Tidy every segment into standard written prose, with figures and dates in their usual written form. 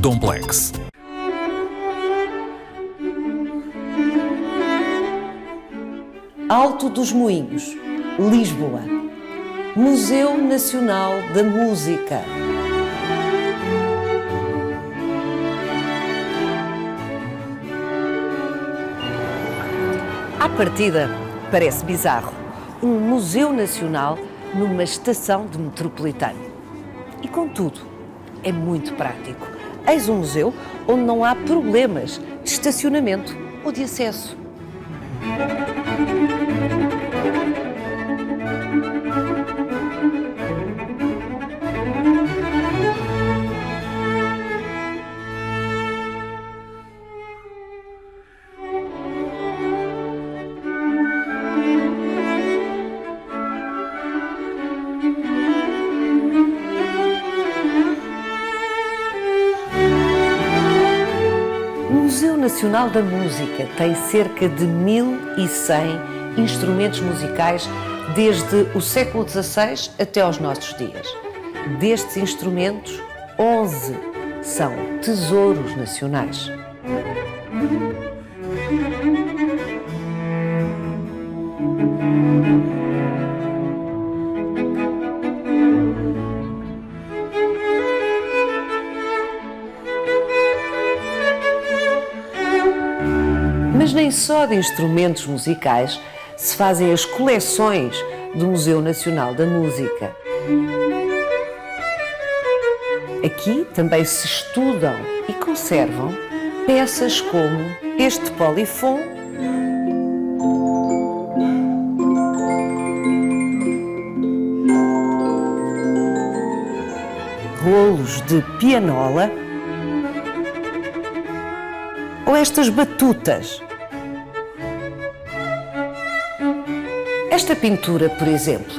Domplex. Alto dos Moinhos, Lisboa. Museu Nacional da Música. À partida, parece bizarro. Um Museu Nacional numa estação de metropolitano. E, contudo, é muito prático. Eis um museu onde não há problemas de estacionamento ou de acesso. O Museu Nacional da Música tem cerca de 1100 instrumentos musicais desde o século XVI até aos nossos dias. Destes instrumentos, 11 são tesouros nacionais. Mas nem só de instrumentos musicais se fazem as coleções do Museu Nacional da Música. Aqui também se estudam e conservam peças como este polifon, rolos de pianola ou estas batutas. Esta pintura, por exemplo,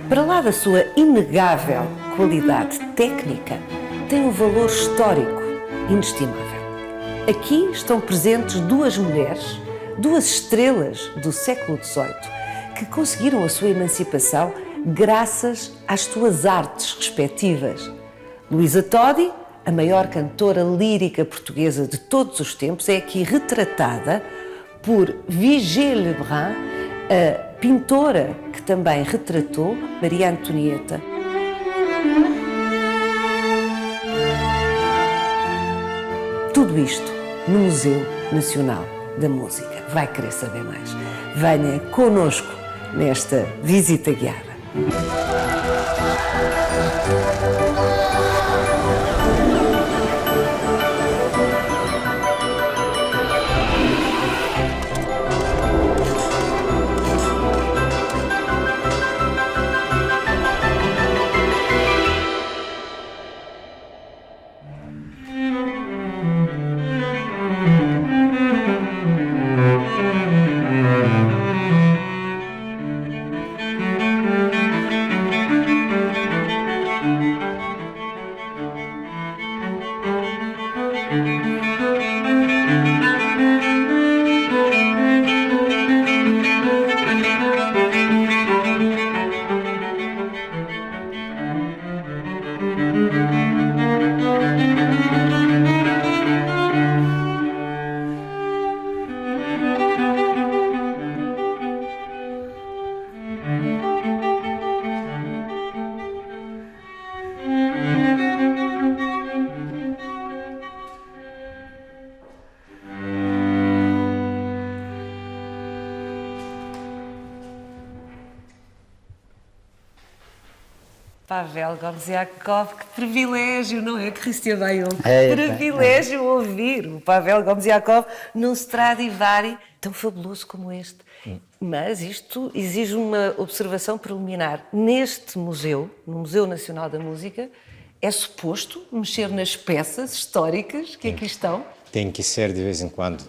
para lá da sua inegável qualidade técnica, tem um valor histórico inestimável. Aqui estão presentes duas mulheres, duas estrelas do século XVIII, que conseguiram a sua emancipação graças às suas artes respectivas. Luísa Todi, a maior cantora lírica portuguesa de todos os tempos, é aqui retratada por Vigée Lebrun, a pintora que também retratou Maria Antonieta. Tudo isto no Museu Nacional da Música. Vai querer saber mais? Venha connosco nesta visita guiada. Pavel Gomes-Yakov, que privilégio, não é, Cristian Baião? Que privilégio ouvir o Pavel Gomes-Yakov num Stradivari tão fabuloso como este. Mas isto exige uma observação preliminar. Neste museu, no Museu Nacional da Música, é suposto mexer nas peças históricas que aqui estão? Tem que ser de vez em quando,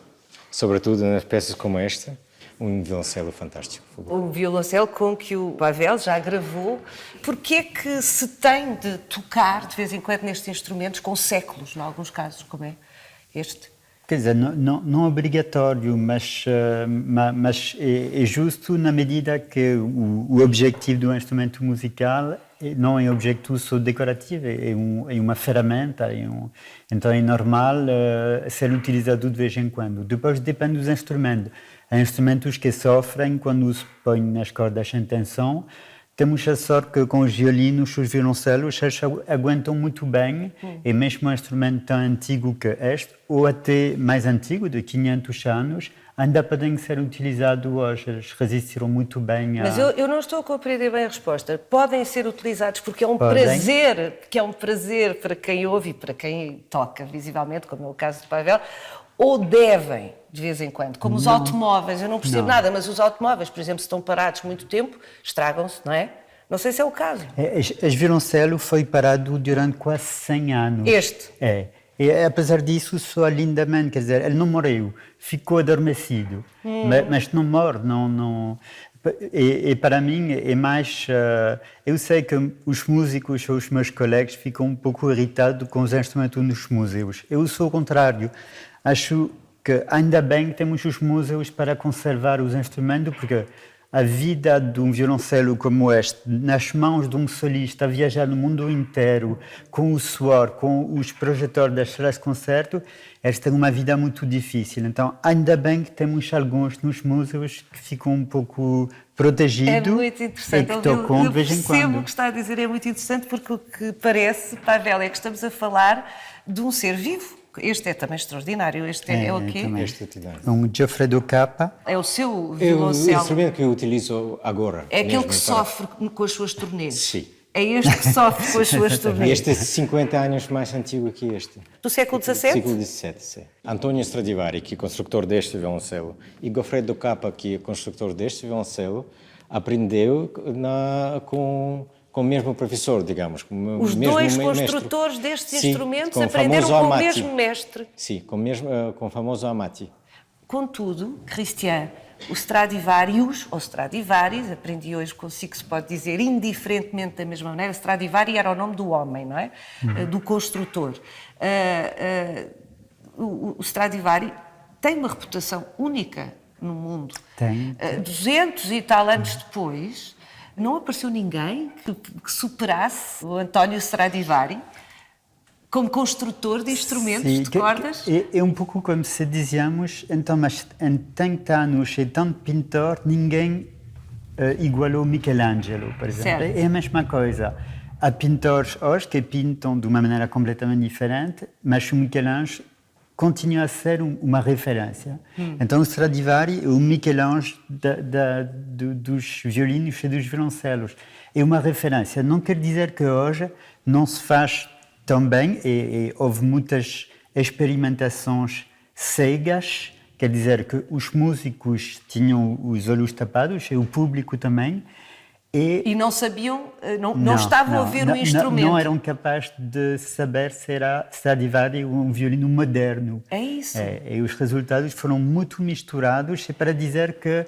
sobretudo nas peças como esta. Um violoncelo fantástico. Um violoncelo com que o Pavel já gravou. Porquê é que se tem de tocar de vez em quando nestes instrumentos com séculos, em alguns casos, como é este? Quer dizer, não obrigatório, mas é justo na medida que o objetivo do instrumento musical não é objeto só decorativo, é uma ferramenta, então é normal ser utilizado de vez em quando. Depois depende dos instrumentos. Há instrumentos que sofrem quando se põem nas cordas sem tensão. Temos a sorte que com os violinos, os violoncelos, eles aguentam muito bem, e mesmo um instrumento tão antigo que este, ou até mais antigo, de 500 anos, ainda podem ser utilizados hoje. Eles resistiram muito bem a... Mas eu não estou a compreender bem a resposta. Podem ser utilizados porque é um Podem. prazer para quem ouve e para quem toca visivelmente, como é o caso de Pavel, ou devem, de vez em quando, como os automóveis, eu não percebo nada, mas os automóveis, por exemplo, se estão parados muito tempo, estragam-se, não é? Não sei se é o caso. Este violoncelo foi parado durante quase 100 anos. Este? É. E apesar disso, soa lindamente, quer dizer, ele não morreu, ficou adormecido, mas não morre, não. E para mim é mais... eu sei que os músicos ou os meus colegas ficam um pouco irritados com os instrumentos nos museus. Eu sou o contrário. Acho que ainda bem que temos os museus para conservar os instrumentos, porque a vida de um violoncelo como este, nas mãos de um solista, a viajar no mundo inteiro, com o suor, com os projetores das salas de concerto, esta é uma vida muito difícil. Então, ainda bem que temos alguns nos museus que ficam um pouco protegidos. É muito interessante. E que tocam de vez em quando. Eu percebo o que está a dizer, é muito interessante, porque o que parece, Pavel, é que estamos a falar de um ser vivo. Este é também extraordinário. Este é o quê? Um Goffredo Capa. É o seu É o violoncelo. instrumento que eu utilizo agora. É aquele mesmo que sofre com as suas turnês. Sim. É este que sofre com as suas turnês. Este é 50 anos mais antigo que este. Do século XVII? Século XVII, sim. Antonio Stradivari, que é construtor deste violoncelo, e Goffredo Capa, que é construtor deste violoncelo, aprendeu com o mesmo professor, digamos. Os dois construtores destes instrumentos aprenderam com o mesmo mestre. Sim, com o famoso Amati. Contudo, Cristian, o Stradivarius, ou Stradivaris, aprendi hoje consigo que se pode dizer indiferentemente da mesma maneira, Stradivari era o nome do homem, não é? Do construtor. O Stradivari tem uma reputação única no mundo. Tem. 200 e tal anos depois, não apareceu ninguém que superasse o António Stradivari como construtor de instrumentos de cordas. É um pouco como se dizíamos, então, mas em 30 anos e tanto pintor, ninguém igualou Michelangelo, por exemplo. Certo. É a mesma coisa. Há pintores hoje que pintam de uma maneira completamente diferente, mas o Michelangelo continua a ser uma referência. Então o Stradivari é o Michelangelo dos violinos e dos violoncelos. É uma referência. Não quer dizer que hoje não se faz tão bem, e houve muitas experimentações cegas, quer dizer que os músicos tinham os olhos tapados, e o público também, E não sabiam, não estavam a ver o instrumento. Não eram capazes de saber se era Stradivari um violino moderno. É isso. E os resultados foram muito misturados, e para dizer que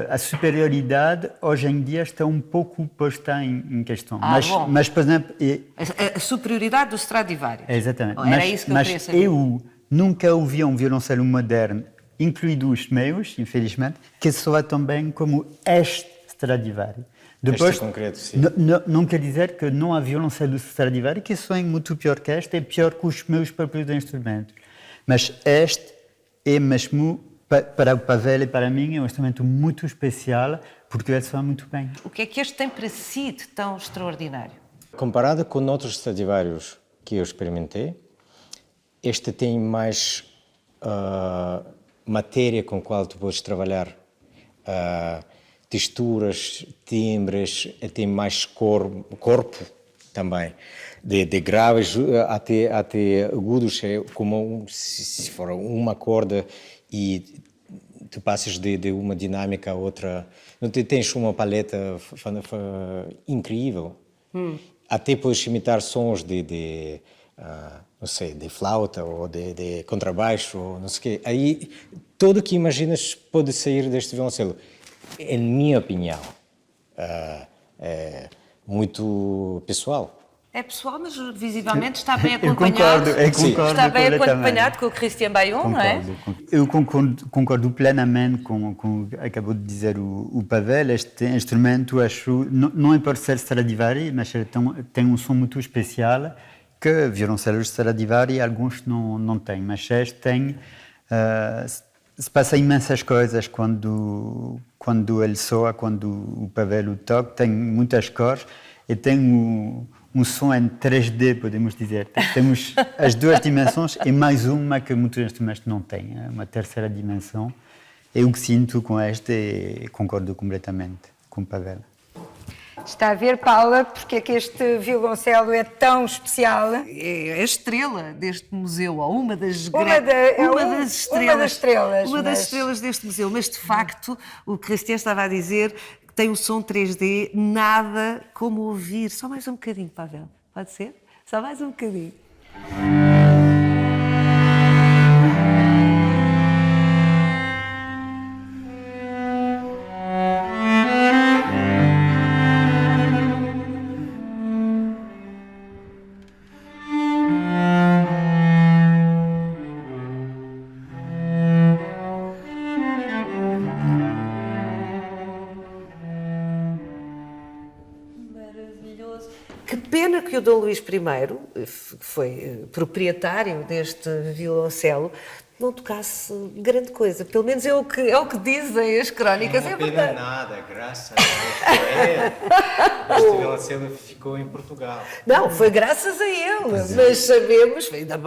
a superioridade hoje em dia está um pouco posta em questão. Mas, por exemplo... A superioridade do Stradivari. Exatamente. Era isso que eu queria saber. Eu nunca ouvi um violoncelo moderno, incluído os meus, infelizmente, que soa tão bem como este Stradivari. Depois, este concreto, sim. Não quer dizer que não há violoncelo Stradivari que soem muito pior que este, é pior que os meus próprios instrumentos. Mas este é mesmo, para o Pavel e para mim, é um instrumento muito especial, porque ele soa muito bem. O que é que este tem para si de tão extraordinário? Comparado com outros Stradivarius que eu experimentei, este tem mais matéria com a qual tu podes trabalhar, texturas, timbres, tem mais corpo também, de graves até agudos, é como se for uma corda e tu passas de uma dinâmica a outra. Não tens uma paleta incrível. Até podes imitar sons não sei, de flauta ou de contrabaixo, ou não sei o quê. Aí, tudo o que imaginas pode sair deste violoncelo. Em minha opinião, é muito pessoal. É pessoal, mas visivelmente está bem Eu acompanhado. concordo Está bem completamente. acompanhado com o Christian Bayon, não é? Eu concordo plenamente com o que acabou de dizer o Pavel. Este instrumento, acho, não é por ser Stradivari, mas ele tem um som muito especial que violoncelos Stradivari alguns não têm, mas este tem. Se passa imensas coisas quando ele soa, quando o Pavel o toca, tem muitas cores e tem um som em 3D, podemos dizer. Temos as duas dimensões e mais uma que muitos instrumentos não têm, uma terceira dimensão. É o que sinto com este e concordo completamente com o Pavel. Está a ver, Paula, porque é que este violoncelo é tão especial? É a estrela deste museu, ou uma das estrelas deste museu. Mas, de facto, o que Christian estava a dizer, que tem o som 3D, nada como ouvir. Só mais um bocadinho, Pavel. Pode ser? Só mais um bocadinho. Que pena que o Dom Luís I, que foi proprietário deste violoncelo, não tocasse grande coisa. Pelo menos é o que dizem as crónicas. Não é pena verdade. nada, graças a Deus. Este violoncelo ficou em Portugal. Não, foi graças a ele, mas sabemos, ainda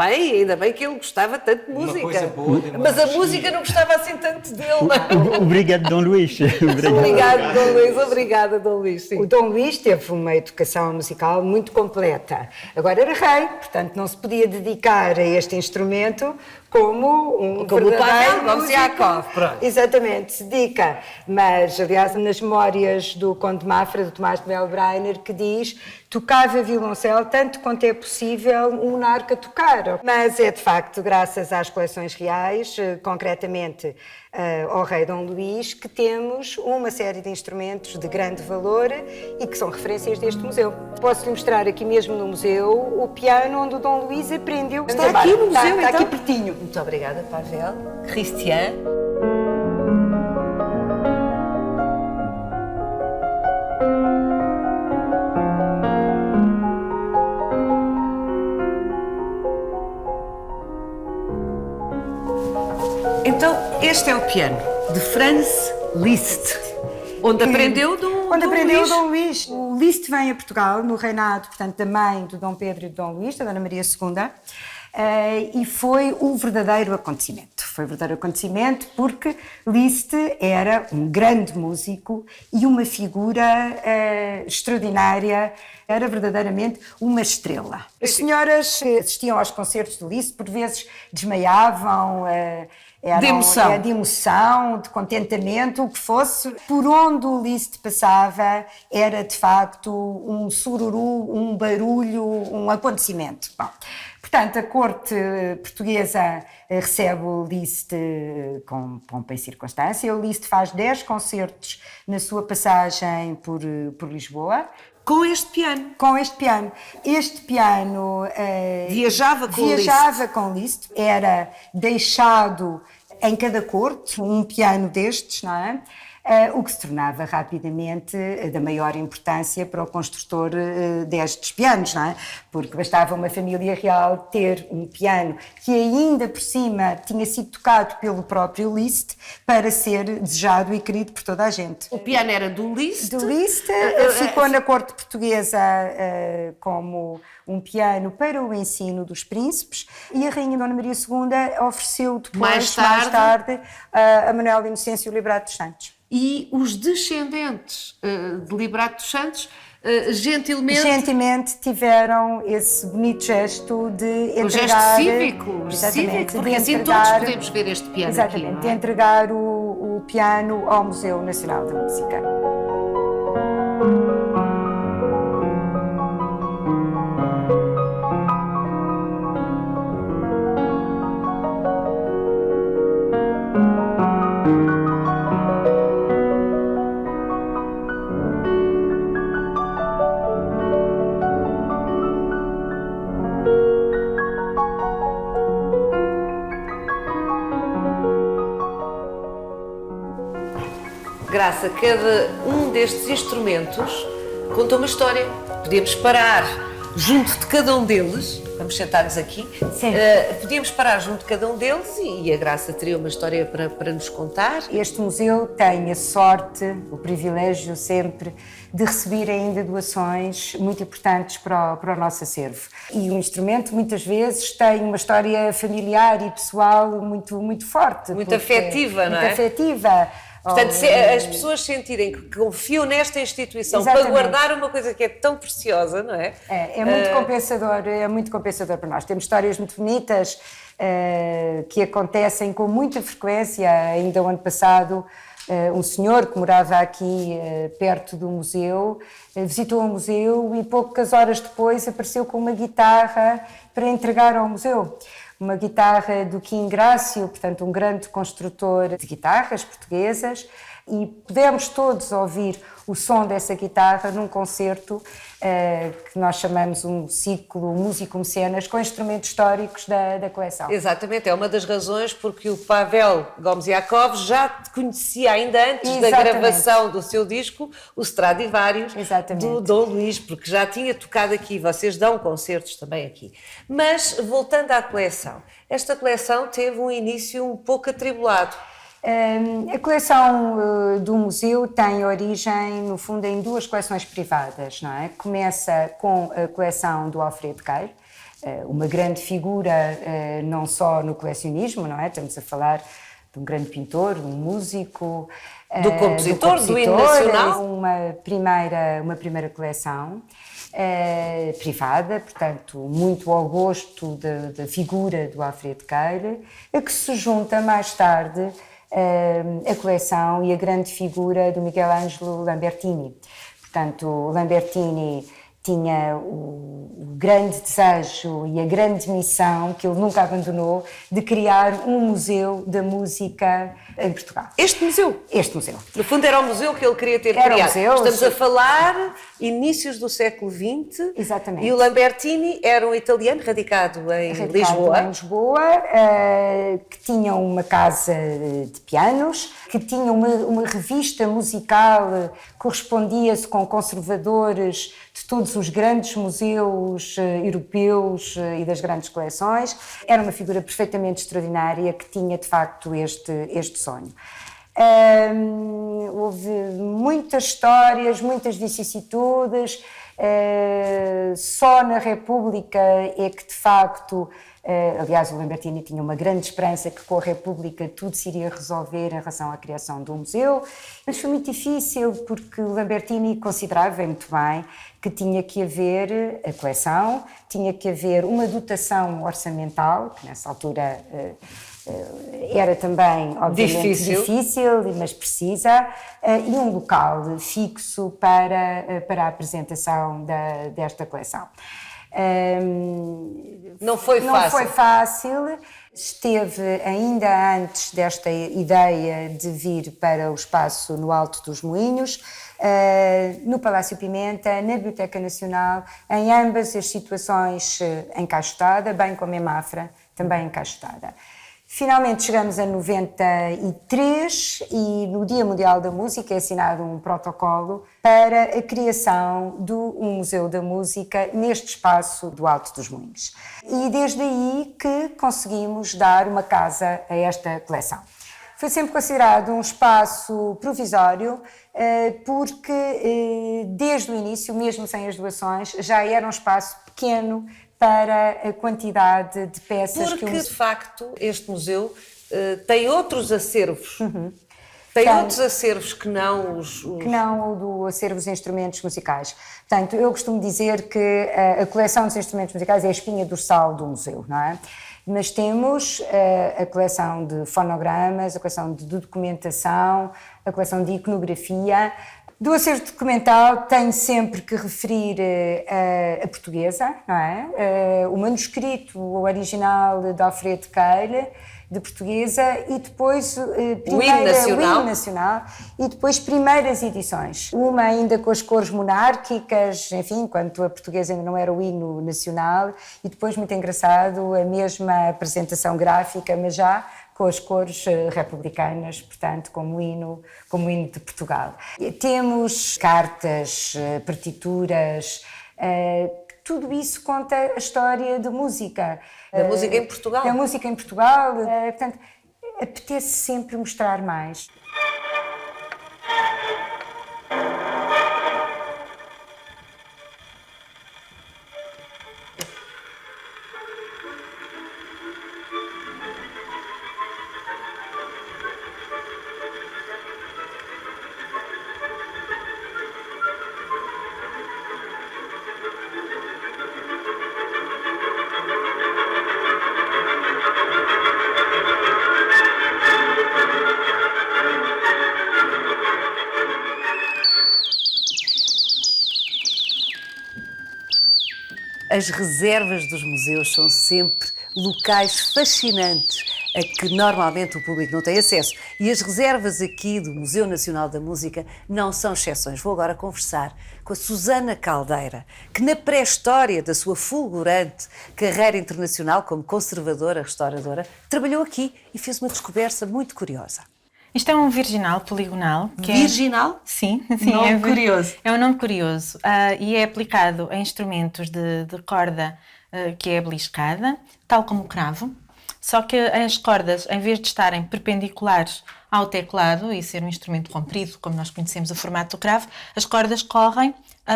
bem que ele gostava tanto de Uma música. coisa boa de Mas a monarquia. música não gostava assim tanto dele, não. Obrigado, Dom Luís. Obrigado, Dom Luís. Obrigada, Dom Luís. Sim. O Dom Luís teve uma educação musical muito completa. Agora era rei, portanto não se podia dedicar a este instrumento como Como o Pavel músico. Gomziakov, pronto. Exatamente, se dedica. Mas, aliás, nas memórias do Conde de Mafra, do Tomás de Melbreiner, que diz: tocava violoncelo tanto quanto é possível um monarca tocar. Mas é, de facto, graças às coleções reais, concretamente ao rei Dom Luís, que temos uma série de instrumentos de grande valor e que são referências deste museu. Posso-lhe mostrar aqui mesmo no museu o piano onde o Dom Luís aprendeu. Está aqui no museu, está então? aqui pertinho. Muito obrigada, Pavel. Christian. Então, este é o piano de Franz Liszt, onde aprendeu Onde aprendeu o Luís. Dom Luís. O Liszt vem a Portugal no reinado, portanto, da mãe do Dom Pedro e do Dom Luís, da Dona Maria II, e foi um verdadeiro acontecimento. Foi um verdadeiro acontecimento porque Liszt era um grande músico e uma figura extraordinária, era verdadeiramente uma estrela. As senhoras que assistiam aos concertos do Liszt por vezes desmaiavam, De emoção. de emoção, de contentamento, o que fosse. Por onde o Liszt passava era, de facto, um sururu, um barulho, um acontecimento. Bom, portanto, a corte portuguesa recebe o Liszt com pompa e circunstância. O Liszt faz 10 concertos na sua passagem por Lisboa. Com este piano. Com este piano. Este piano Viajava com Liszt. Era deixado em cada corte um piano destes, não é? O que se tornava rapidamente da maior importância para o construtor destes pianos, não é? Porque bastava uma família real ter um piano que ainda por cima tinha sido tocado pelo próprio Liszt para ser desejado e querido por toda a gente. O piano era do Liszt. Do Liszt, ficou na corte portuguesa como um piano para o ensino dos príncipes e a rainha Dona Maria II ofereceu depois, Mais tarde, a Manuel Inocêncio Liberato dos Santos. E os descendentes de Liberato dos Santos gentilmente tiveram esse bonito gesto de entregar... o gesto cívico, exatamente, porque de assim entregar, todos podemos ver este piano exatamente, aqui, não é? de entregar o piano ao Museu Nacional da Música. Graça, cada um destes instrumentos conta uma história. Podíamos parar junto de cada um deles, vamos sentar-nos aqui, Sim. Podíamos parar junto de cada um deles e a Graça teria uma história para nos contar. Este museu tem a sorte, o privilégio sempre, de receber ainda doações muito importantes para o nosso acervo. E o instrumento, muitas vezes, tem uma história familiar e pessoal muito forte. Muito afetiva, não é? Muito afetiva. Portanto, as pessoas sentirem que confiam nesta instituição Exatamente. para guardar uma coisa que é tão preciosa, não é? É muito compensador para nós. Temos histórias muito bonitas que acontecem com muita frequência. Ainda o ano passado, um senhor que morava aqui perto do museu visitou o museu e poucas horas depois apareceu com uma guitarra para entregar ao museu. Uma guitarra do Kim Grácio, portanto um grande construtor de guitarras portuguesas, e pudemos todos ouvir o som dessa guitarra num concerto que nós chamamos um ciclo músico-mecenas com instrumentos históricos da coleção. Exatamente, é uma das razões porque o Pavel Gomziakov já te conhecia ainda antes da Exatamente. gravação do seu disco, o Stradivarius, Exatamente. do Dom Luís, porque já tinha tocado aqui, vocês dão concertos também aqui. Mas, voltando à coleção, esta coleção teve um início um pouco atribulado. A coleção do museu tem origem, no fundo, em duas coleções privadas, não é? Começa com a coleção do Alfredo Keil, uma grande figura não só no colecionismo, não é? Estamos a falar de um grande pintor, de um músico, Do compositor, do hino nacional. Uma primeira coleção privada, portanto, muito ao gosto da figura do Alfredo Keil, a que se junta mais tarde a coleção e a grande figura do Miguel Ângelo Lambertini. Portanto, Lambertini tinha o grande desejo e a grande missão, que ele nunca abandonou, de criar um museu da música em Portugal. Este museu? Este museu. No fundo era o museu que ele queria ter Era o criado. museu, Estamos sim. a falar inícios do século XX. Exatamente. E o Lambertini era um italiano radicado em Lisboa. Em Lisboa, que tinha uma casa de pianos, que tinha uma revista musical, correspondia-se com conservadores de todos os grandes museus europeus e das grandes coleções. Era uma figura perfeitamente extraordinária que tinha, de facto, este sonho. Houve muitas histórias, muitas vicissitudes. Só na República é que, de facto, aliás, o Lambertini tinha uma grande esperança que com a República tudo se iria resolver em relação à criação do museu, mas foi muito difícil porque o Lambertini considerava muito bem que tinha que haver a coleção, tinha que haver uma dotação orçamental, que nessa altura era também, obviamente, difícil, mas precisa, e um local fixo para a apresentação desta coleção. Não foi fácil. Não foi fácil. Esteve ainda antes desta ideia de vir para o espaço no Alto dos Moinhos, no Palácio Pimenta, na Biblioteca Nacional, em ambas as situações encaixotada, bem como em Mafra, também encaixotada. Finalmente chegamos a 93 e no Dia Mundial da Música é assinado um protocolo para a criação do Museu da Música neste espaço do Alto dos Moinhos. E desde aí que conseguimos dar uma casa a esta coleção. Foi sempre considerado um espaço provisório porque desde o início, mesmo sem as doações, já era um espaço pequeno para a quantidade de peças porque, que de facto, este museu tem outros acervos. Tem Tem. outros acervos que não os... Que não o do acervo dos instrumentos musicais. Portanto, eu costumo dizer que a coleção dos instrumentos musicais é a espinha dorsal do museu, não é? Mas temos a coleção de fonogramas, a coleção de documentação, a coleção de iconografia. Do acervo documental tenho sempre que referir a portuguesa, não é? O manuscrito original de Alfredo Keil, de portuguesa, e depois o hino nacional, e depois primeiras edições. Uma ainda com as cores monárquicas, enfim, enquanto a portuguesa ainda não era o hino nacional, e depois, muito engraçado, a mesma apresentação gráfica, mas já com as cores republicanas, portanto, como o hino de Portugal. Temos cartas, partituras, tudo isso conta a história da música. Da música em Portugal. Da música em Portugal, portanto, apetece sempre mostrar mais. As reservas dos museus são sempre locais fascinantes a que normalmente o público não tem acesso. E as reservas aqui do Museu Nacional da Música não são exceções. Vou agora conversar com a Susana Caldeira, que na pré-história da sua fulgurante carreira internacional como conservadora, restauradora, trabalhou aqui e fez uma descoberta muito curiosa. Isto é um virginal poligonal. Virginal? Sim. Nome curioso. É um nome curioso e é aplicado a instrumentos de corda que é beliscada, tal como o cravo, só que as cordas, em vez de estarem perpendiculares ao teclado e ser um instrumento comprido, como nós conhecemos o formato do cravo, as cordas correm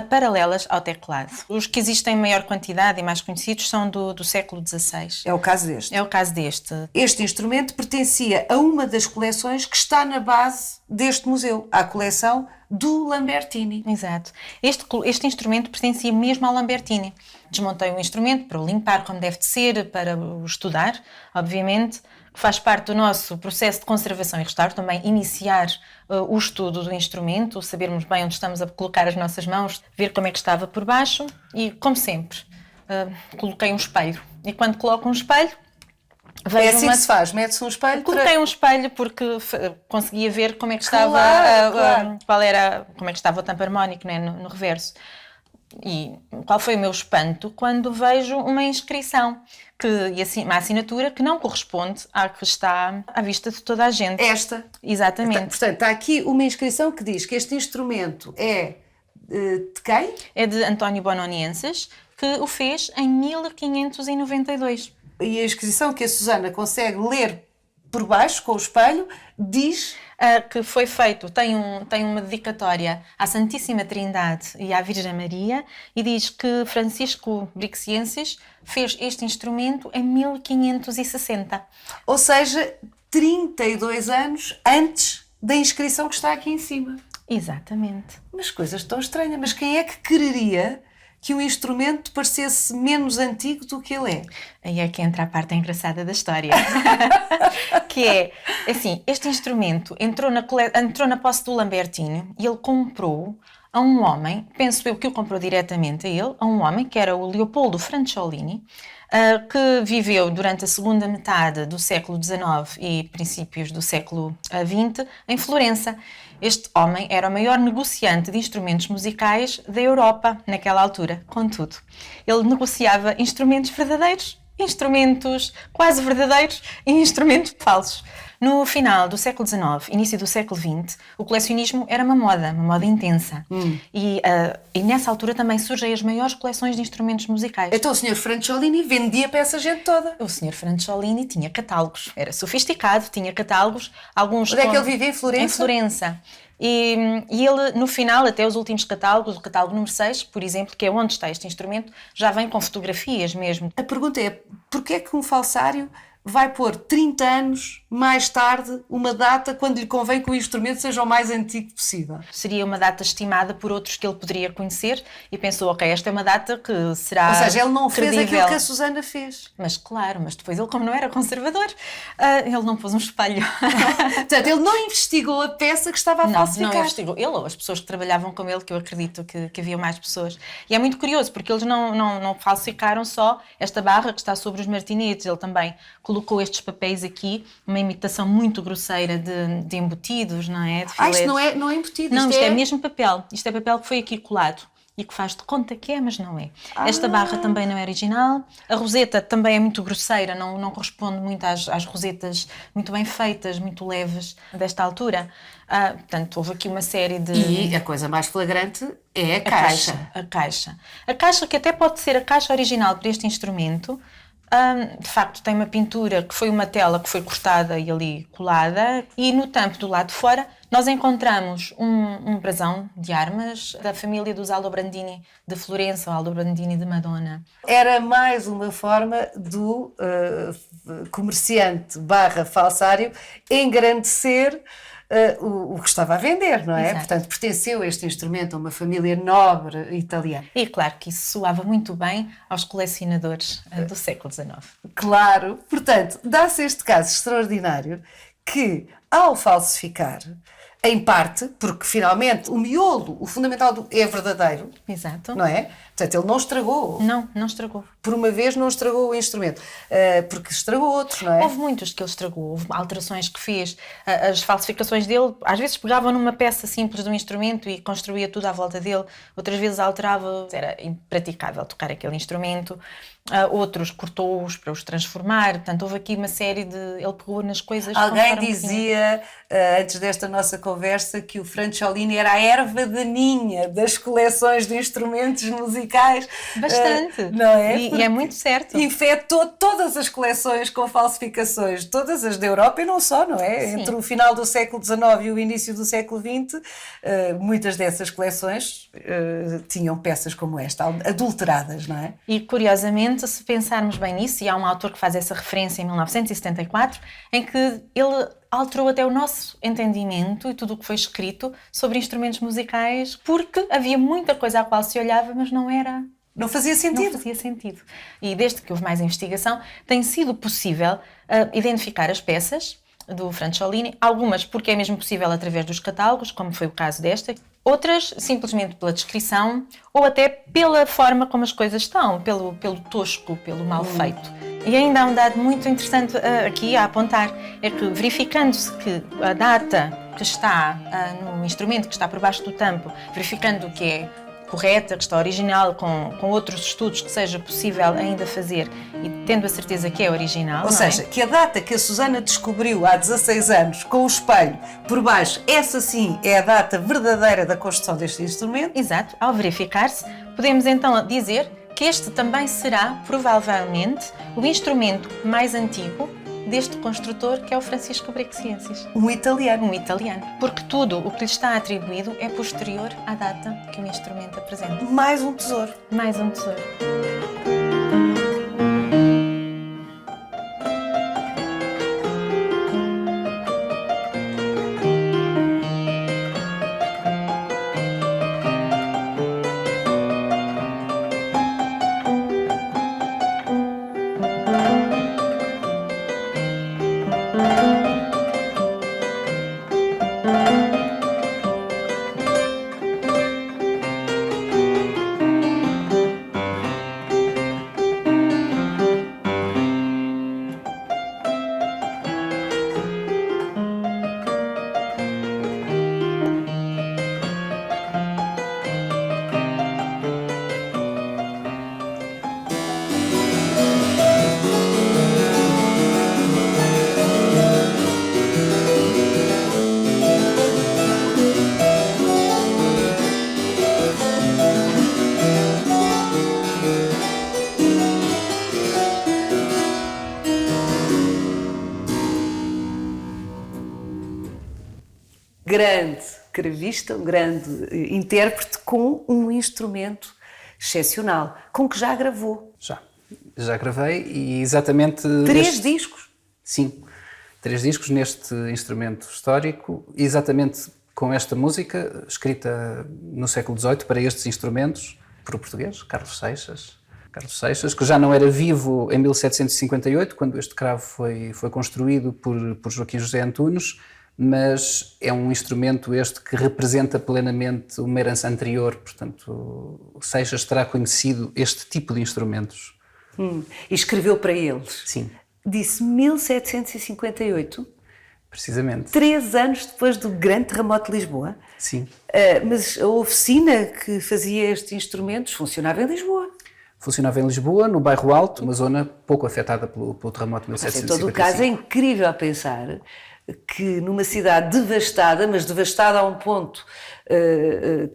paralelas ao teclado. Os que existem em maior quantidade e mais conhecidos são do século XVI. É o caso deste. É o caso deste. Este instrumento pertencia a uma das coleções que está na base deste museu, à coleção do Lambertini. Exato. Este instrumento pertencia mesmo ao Lambertini. Desmontei o instrumento para o limpar como deve de ser, para o estudar, obviamente. Faz parte do nosso processo de conservação e restauro, também iniciar o estudo do instrumento, sabermos bem onde estamos a colocar as nossas mãos, ver como é que estava por baixo e, como sempre, coloquei um espelho. E quando coloco um espelho, é assim que se faz, mete-se um espelho. Coloquei um espelho porque conseguia ver como é que estava, claro. Como é que estava o tampo harmónico, né, no reverso. E qual foi o meu espanto quando vejo uma inscrição e uma assinatura que não corresponde à que está à vista de toda a gente. Esta? Exatamente. Portanto, está aqui uma inscrição que diz que este instrumento é de quem? É de António Bononienses, que o fez em 1592. E a inscrição que a Susana consegue ler por baixo, com o espelho, diz... que foi feito, tem uma dedicatória à Santíssima Trindade e à Virgem Maria e diz que Francisco Brixiensis fez este instrumento em 1560. Ou seja, 32 anos antes da inscrição que está aqui em cima. Exatamente. Mas coisas tão estranhas. Mas quem é que quereria que o instrumento parecesse menos antigo do que ele é? Aí é que entra a parte engraçada da história. Que é, assim, este instrumento entrou na posse do Lambertini e ele comprou a um homem, penso eu que o comprou diretamente a ele, a um homem que era o Leopoldo Franciolini, que viveu durante a segunda metade do século XIX e princípios do século XX em Florença. Este homem era o maior negociante de instrumentos musicais da Europa naquela altura. Contudo, ele negociava instrumentos verdadeiros, instrumentos quase verdadeiros e instrumentos falsos. No final do século XIX, início do século XX, o colecionismo era uma moda intensa. E nessa altura também surgem as maiores coleções de instrumentos musicais. Então o Sr. Franciolini vendia para essa gente toda? O Sr. Franciolini tinha catálogos, era sofisticado, tinha catálogos. Alguns Onde é que ele vivia? Em Florença? Em Florença. E ele, no final, até os últimos catálogos, o catálogo número 6, por exemplo, que é onde está este instrumento, já vem com fotografias mesmo. A pergunta é, porquê é que um falsário vai pôr 30 anos mais tarde uma data quando lhe convém que o instrumento seja o mais antigo possível? Seria uma data estimada por outros que ele poderia conhecer e pensou, ok, esta é uma data que será Ou seja, ele não credível. fez aquilo que a Susana fez. Mas claro, mas depois ele, como não era conservador, ele não pôs um espelho. Portanto, ele não investigou a peça que estava a falsificar. Não investigou. Ele ou as pessoas que trabalhavam com ele, que eu acredito que havia mais pessoas. E é muito curioso, porque eles não falsificaram só esta barra que está sobre os martinetes, ele também colocou estes papéis aqui, uma imitação muito grosseira de embutidos, não é? De isto não é embutido. Não, isto é mesmo papel. Isto é papel que foi aqui colado. e que faz de conta que é, mas não é. Esta barra também não é original. A roseta também é muito grosseira, não corresponde muito às rosetas muito bem feitas, muito leves desta altura. Portanto, houve aqui uma série de... E a coisa mais flagrante é a caixa. A caixa que até pode ser a caixa original para este instrumento. De facto, tem uma pintura que foi uma tela que foi cortada e ali colada, e no tampo do lado de fora nós encontramos um brasão de armas da família dos Aldobrandini de Florença, ou Aldobrandini de Madonna. Era mais uma forma do comerciante / falsário engrandecer o que estava a vender, não é? Exato. Portanto, pertenceu este instrumento a uma família nobre italiana. E claro que isso soava muito bem aos colecionadores do século XIX. Claro, portanto, dá-se este caso extraordinário que, ao falsificar, em parte, porque finalmente o miolo, o fundamental é verdadeiro, Exato. não é? Portanto, ele não estragou. Não estragou. Por uma vez não estragou o instrumento, porque estragou outros, não é? Houve muitos que ele estragou, houve alterações que fez, as falsificações dele, às vezes pegavam numa peça simples de um instrumento e construía tudo à volta dele, outras vezes alterava, era impraticável tocar aquele instrumento, outros cortou-os para os transformar, portanto houve aqui uma série de... ele pegou nas coisas... Alguém dizia, antes desta nossa conversa, que o Franciolini era a erva daninha das coleções de instrumentos musicais. Bastante, não é? E é muito certo. Infectou todas as coleções com falsificações, todas as da Europa e não só, não é? Sim. Entre o final do século XIX e o início do século XX, muitas dessas coleções tinham peças como esta, adulteradas, não é? E curiosamente, se pensarmos bem nisso, e há um autor que faz essa referência em 1974, em que ele alterou até o nosso entendimento e tudo o que foi escrito sobre instrumentos musicais, porque havia muita coisa à qual se olhava, mas não fazia sentido. Não fazia sentido. E desde que houve mais investigação, tem sido possível identificar as peças do Franciolini, algumas porque é mesmo possível através dos catálogos, como foi o caso desta, outras simplesmente pela descrição ou até pela forma como as coisas estão, pelo tosco, pelo mal feito. E ainda há um dado muito interessante aqui a apontar, é que verificando-se que a data que está no instrumento, que está por baixo do tampo, verificando que é correta, que está original, com outros estudos que seja possível ainda fazer e tendo a certeza que é original. Ou seja, que a data que a Susana descobriu há 16 anos com o espelho por baixo, essa sim é a data verdadeira da construção deste instrumento. Exato. Ao verificar-se, podemos então dizer que este também será, provavelmente, o instrumento mais antigo deste construtor, que é o Francisco Brexiensis. Um italiano. Um italiano. Porque tudo o que lhe está atribuído é posterior à data que o instrumento apresenta. Mais um tesouro. Mais um tesouro. Grande cravista, um grande intérprete com um instrumento excepcional, com que já gravou. Já gravei e exatamente... 3 discos? Sim, 3 discos neste instrumento histórico, exatamente com esta música, escrita no século XVIII para estes instrumentos, por um português, Carlos Seixas, que já não era vivo em 1758, quando este cravo foi construído por Joaquim José Antunes, mas é um instrumento este que representa plenamente uma herança anterior, portanto, Seixas terá conhecido este tipo de instrumentos. E escreveu para eles. Sim. Disse 1758. Precisamente. 3 anos depois do grande terremoto de Lisboa. Sim. Mas a oficina que fazia estes instrumentos funcionava em Lisboa. Funcionava em Lisboa, no Bairro Alto, uma zona pouco afetada pelo terremoto de Mas, 1755. em todo o caso, é incrível pensar que numa cidade devastada, mas devastada a um ponto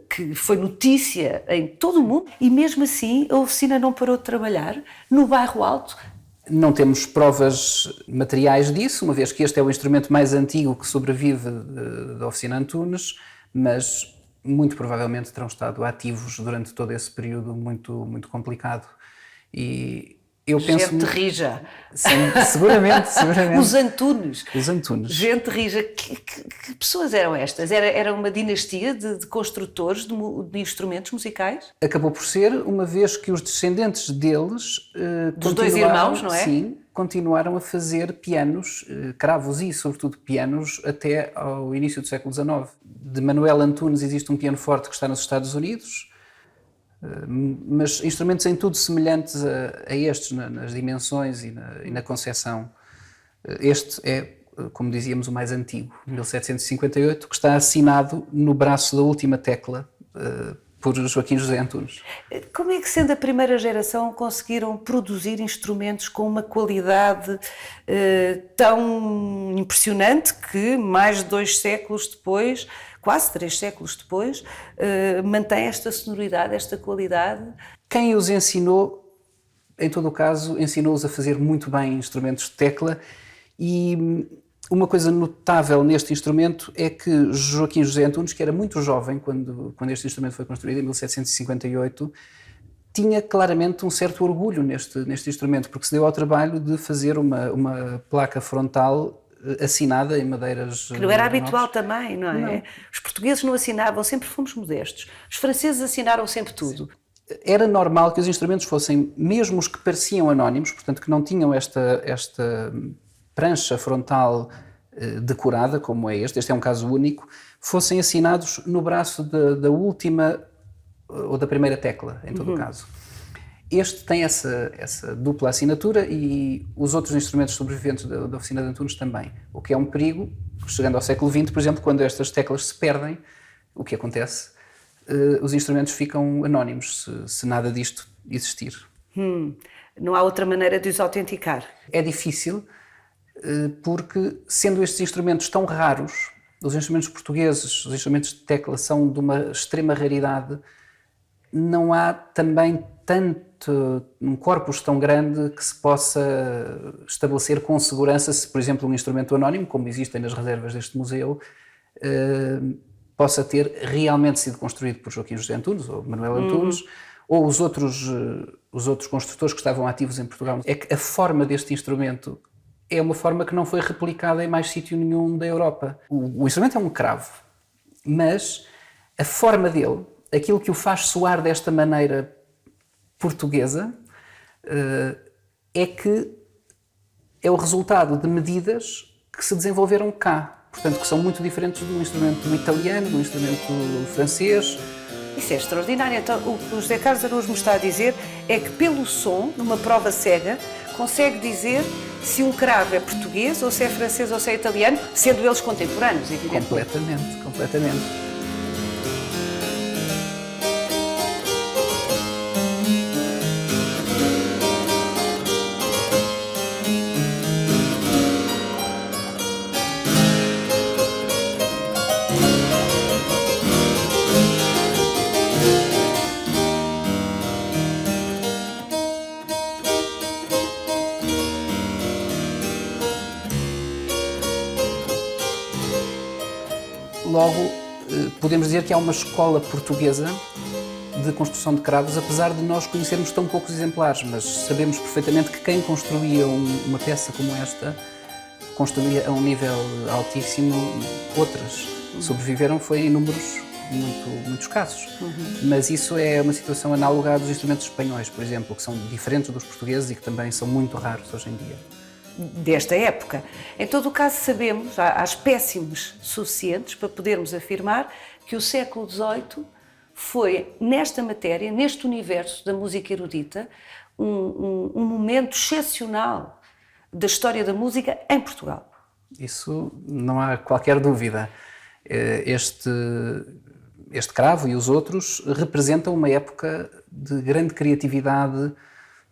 que foi notícia em todo o mundo, e mesmo assim a oficina não parou de trabalhar no Bairro Alto. Não temos provas materiais disso, uma vez que este é o instrumento mais antigo que sobrevive da oficina Antunes, mas muito provavelmente terão estado ativos durante todo esse período muito complicado. E eu penso... Gente rija. Sim, seguramente. Os Antunes. Os Antunes. Gente rija. Que pessoas eram estas? Era uma dinastia de construtores de instrumentos musicais? Acabou por ser, uma vez que os descendentes deles... Dos dois irmãos, não é? Sim, continuaram a fazer pianos, cravos e, sobretudo, pianos até ao início do século XIX. De Manuel Antunes existe um piano forte que está nos Estados Unidos, mas instrumentos em tudo semelhantes a estes, nas dimensões e na concepção. Este é, como dizíamos, o mais antigo, 1758, que está assinado no braço da última tecla por Joaquim José Antunes. Como é que, sendo a primeira geração, conseguiram produzir instrumentos com uma qualidade tão impressionante que, mais de 2 séculos depois, quase 3 séculos depois, mantém esta sonoridade, esta qualidade? Quem os ensinou, em todo o caso, ensinou-os a fazer muito bem instrumentos de tecla, e uma coisa notável neste instrumento é que Joaquim José Antunes, que era muito jovem quando este instrumento foi construído, em 1758, tinha claramente um certo orgulho neste instrumento, porque se deu ao trabalho de fazer uma placa frontal assinada em madeiras... Que não era habitual também, não é? Não. Os portugues não assinavam, sempre fomos modestos. Os franceses assinaram sempre tudo. Era normal que os instrumentos fossem, mesmo os que pareciam anónimos, portanto que não tinham esta prancha frontal decorada, como é este é um caso único, fossem assinados no braço da última ou da primeira tecla, em todo o caso. Este tem essa dupla assinatura e os outros instrumentos sobreviventes da oficina de Antunes também, o que é um perigo, chegando ao século XX, por exemplo, quando estas teclas se perdem, o que acontece, os instrumentos ficam anónimos, se nada disto existir. Não há outra maneira de os autenticar? É difícil, porque sendo estes instrumentos tão raros, os instrumentos portugueses, os instrumentos de tecla são de uma extrema raridade, não há também um corpus tão grande que se possa estabelecer com segurança se, por exemplo, um instrumento anónimo, como existem nas reservas deste museu, possa ter realmente sido construído por Joaquim José Antunes ou Manuel Antunes, ou os outros construtores que estavam ativos em Portugal. É que a forma deste instrumento é uma forma que não foi replicada em mais sítio nenhum da Europa. O instrumento é um cravo, mas a forma dele, aquilo que o faz soar desta maneira portuguesa, é que é o resultado de medidas que se desenvolveram cá, portanto que são muito diferentes do instrumento italiano, do instrumento francês. Isso é extraordinário. Então, o que o José Carlos Araújo me está a dizer é que pelo som, numa prova cega, consegue dizer se um cravo é português, ou se é francês, ou se é italiano, sendo eles contemporâneos, evidentemente. Completamente. Logo, podemos dizer que há uma escola portuguesa de construção de cravos, apesar de nós conhecermos tão poucos exemplares, mas sabemos perfeitamente que quem construía uma peça como esta construía a um nível altíssimo. Outras sobreviveram foi em números muito escassos, mas isso é uma situação análoga à dos instrumentos espanhóis, por exemplo, que são diferentes dos portugueses e que também são muito raros hoje em dia. Desta época. Em todo o caso, sabemos, há espécimes suficientes para podermos afirmar que o século XVIII foi, nesta matéria, neste universo da música erudita, um momento excepcional da história da música em Portugal. Isso não há qualquer dúvida. Este cravo e os outros representam uma época de grande criatividade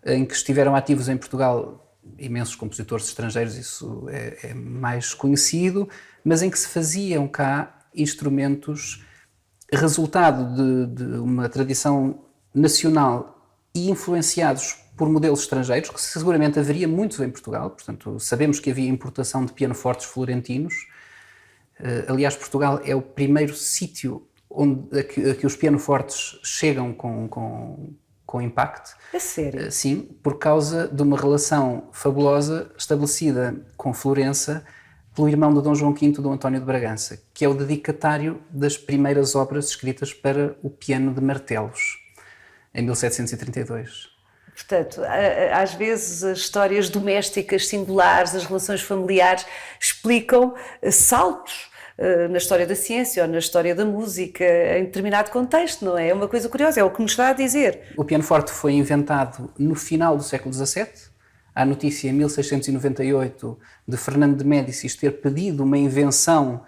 em que estiveram ativos em Portugal imensos compositores estrangeiros, isso é mais conhecido, mas em que se faziam cá instrumentos resultado de uma tradição nacional e influenciados por modelos estrangeiros, que seguramente haveria muitos em Portugal. Portanto, sabemos que havia importação de pianofortes florentinos. Aliás, Portugal é o primeiro sítio a que os pianofortes chegam com impacto. É sério? Sim, por causa de uma relação fabulosa estabelecida com Florença pelo irmão de Dom João V, Dom António de Bragança, que é o dedicatário das primeiras obras escritas para o piano de martelos, em 1732. Portanto, às vezes as histórias domésticas singulares, as relações familiares explicam saltos na história da ciência ou na história da música em determinado contexto, não é? É uma coisa curiosa, é o que nos está a dizer. O pianoforte foi inventado no final do século XVII. Há notícia em 1698 de Fernando de Médicis ter pedido uma invenção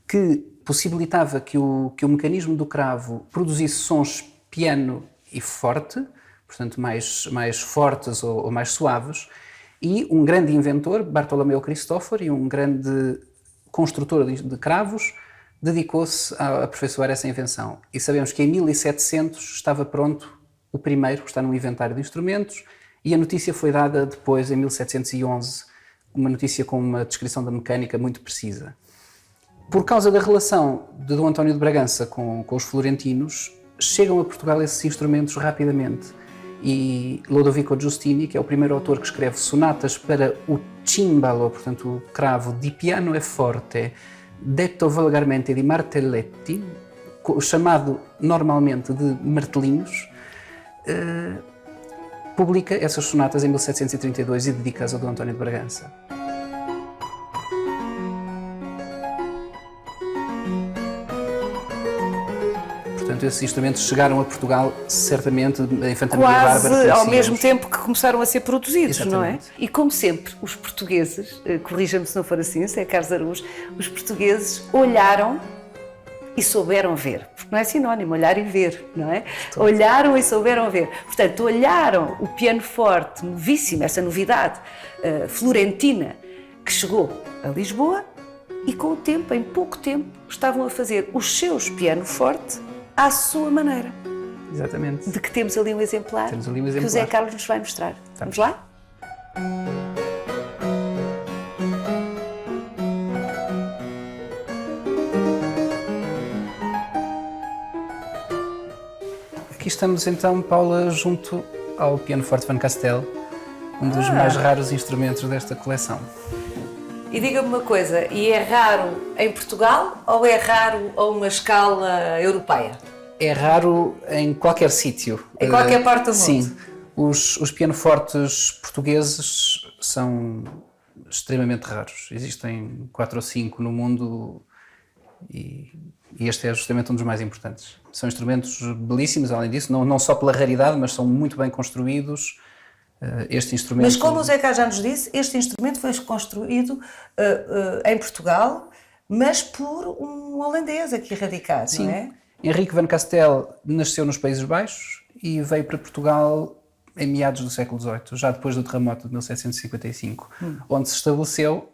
que possibilitava que o mecanismo do cravo produzisse sons piano e forte, portanto mais fortes ou mais suaves, e um grande inventor, Bartolomeu Cristóforo, e um grande construtor de cravos, dedicou-se a aperfeiçoar essa invenção. E sabemos que em 1700 estava pronto o primeiro, que está no inventário de instrumentos, e a notícia foi dada depois, em 1711, uma notícia com uma descrição da mecânica muito precisa. Por causa da relação de Dom António de Bragança com os florentinos, chegam a Portugal esses instrumentos rapidamente. E Lodovico Giustini, que é o primeiro autor que escreve sonatas para o cimbalo, portanto o cravo, di piano e forte, detto vulgarmente di martelletti, chamado normalmente de martelinhos, publica essas sonatas em 1732 e dedica-as a Dom António de Bragança. Portanto, esses instrumentos chegaram a Portugal, certamente, a infantaria bárbara. Quase ao mesmo tempo que começaram a ser produzidos, Exatamente. não é? E como sempre, os portugueses, corrija-me se não for assim, se é Carlos Araújo, os portugueses olharam e souberam ver, porque não é sinónimo, olhar e ver, não é? Olharam e souberam ver. Portanto, olharam o pianoforte novíssimo, essa novidade florentina, que chegou a Lisboa e com o tempo, em pouco tempo, estavam a fazer os seus pianoforte à sua maneira. Exatamente. De que temos ali um exemplar, Temos ali um que o exemplar. Zé Carlos nos vai mostrar. Vamos lá? Aqui estamos então, Paula, junto ao pianoforte Van Castel, um dos mais raros instrumentos desta coleção. E diga-me uma coisa, e é raro em Portugal ou é raro a uma escala europeia? É raro em qualquer sítio. Em qualquer parte do mundo? Sim. Os pianofortes portugueses são extremamente raros. Existem 4 ou 5 no mundo e este é justamente um dos mais importantes. São instrumentos belíssimos, além disso, não só pela raridade, mas são muito bem construídos. Este instrumento... Mas como o Zé Cá já nos disse, este instrumento foi construído em Portugal, mas por um holandês aqui radicado, Sim. não é? Henrique Van Castel nasceu nos Países Baixos e veio para Portugal em meados do século XVIII, já depois do terremoto de 1755, onde se estabeleceu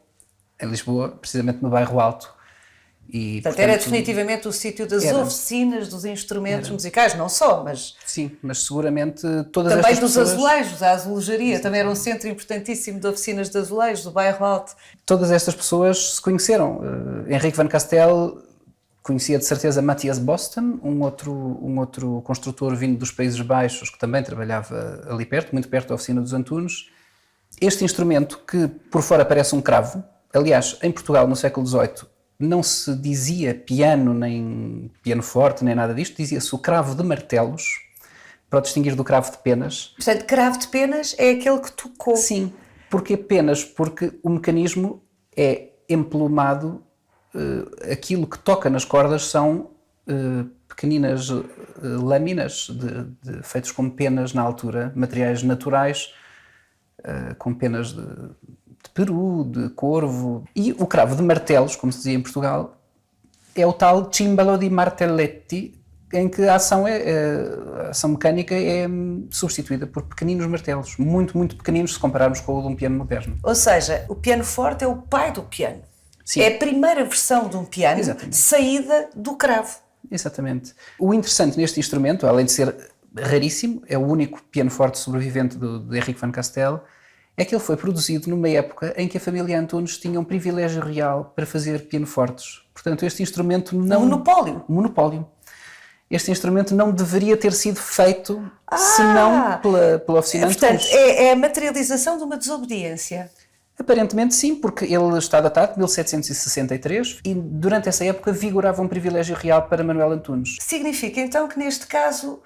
em Lisboa, precisamente no Bairro Alto. E, Portanto, era definitivamente o sítio das oficinas dos instrumentos musicais, não só, mas... Sim, mas seguramente todas também estas dos pessoas... azulejos, a azulejaria, também era um centro importantíssimo de oficinas de azulejos, do Bairro Alto. Todas estas pessoas se conheceram. Henrique Van Castel conhecia de certeza Matthias Boston, um outro construtor vindo dos Países Baixos, que também trabalhava ali perto, muito perto da oficina dos Antunes. Este instrumento, que por fora parece um cravo, aliás, em Portugal, no século XVIII, não se dizia piano, nem piano forte, nem nada disto, dizia-se o cravo de martelos, para o distinguir do cravo de penas. Portanto, cravo de penas é aquele que tocou. Sim. Porquê penas? Porque o mecanismo é emplumado, aquilo que toca nas cordas são pequeninas lâminas feitos com penas na altura, materiais naturais, com penas de peru, de corvo. E o cravo de martelos, como se dizia em Portugal, é o tal cimbalo di martelletti, em que a ação mecânica é substituída por pequeninos martelos, muito, muito pequeninos se compararmos com o de um piano moderno. Ou seja, o pianoforte é o pai do piano. Sim. É a primeira versão de um piano, Exatamente. saída do cravo. Exatamente. O interessante neste instrumento, além de ser raríssimo, é o único pianoforte sobrevivente de Henrique van Castell, é que ele foi produzido numa época em que a família Antunes tinha um privilégio real para fazer pianofortes. Portanto, este instrumento não... Monopólio. Este instrumento não deveria ter sido feito senão pela oficina Portanto, Antunes. é a materialização de uma desobediência. Aparentemente sim, porque ele está datado de 1763 e durante essa época vigorava um privilégio real para Manuel Antunes. Significa então que neste caso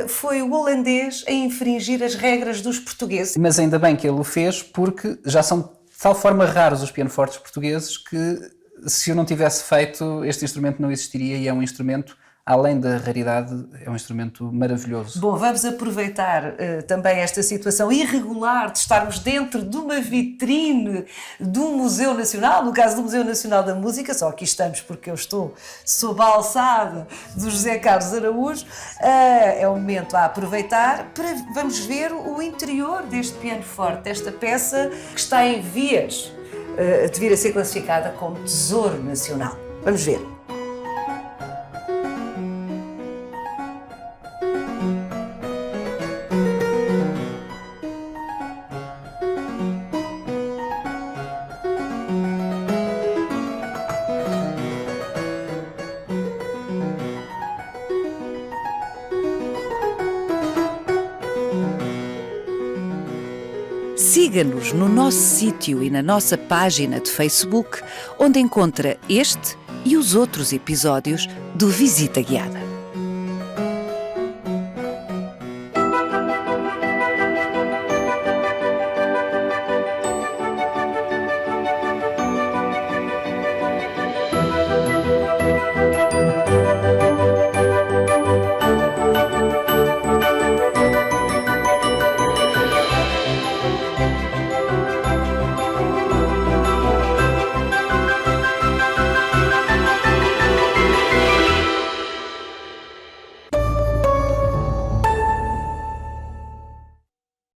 foi o holandês a infringir as regras dos portugueses. Mas ainda bem que ele o fez, porque já são de tal forma raros os pianofortes portugueses que se eu não tivesse feito, este instrumento não existiria e é um instrumento, além da raridade, é um instrumento maravilhoso. Bom, vamos aproveitar também esta situação irregular de estarmos dentro de uma vitrine do Museu Nacional, no caso do Museu Nacional da Música, só aqui estamos porque eu estou sob a alçada do José Carlos Araújo. É o momento a aproveitar para vamos ver o interior deste pianoforte, desta peça que está em vias de vir a ser classificada como Tesouro Nacional. Vamos ver. Siga-nos no nosso sítio e na nossa página de Facebook, onde encontra este e os outros episódios do Visita Guiada.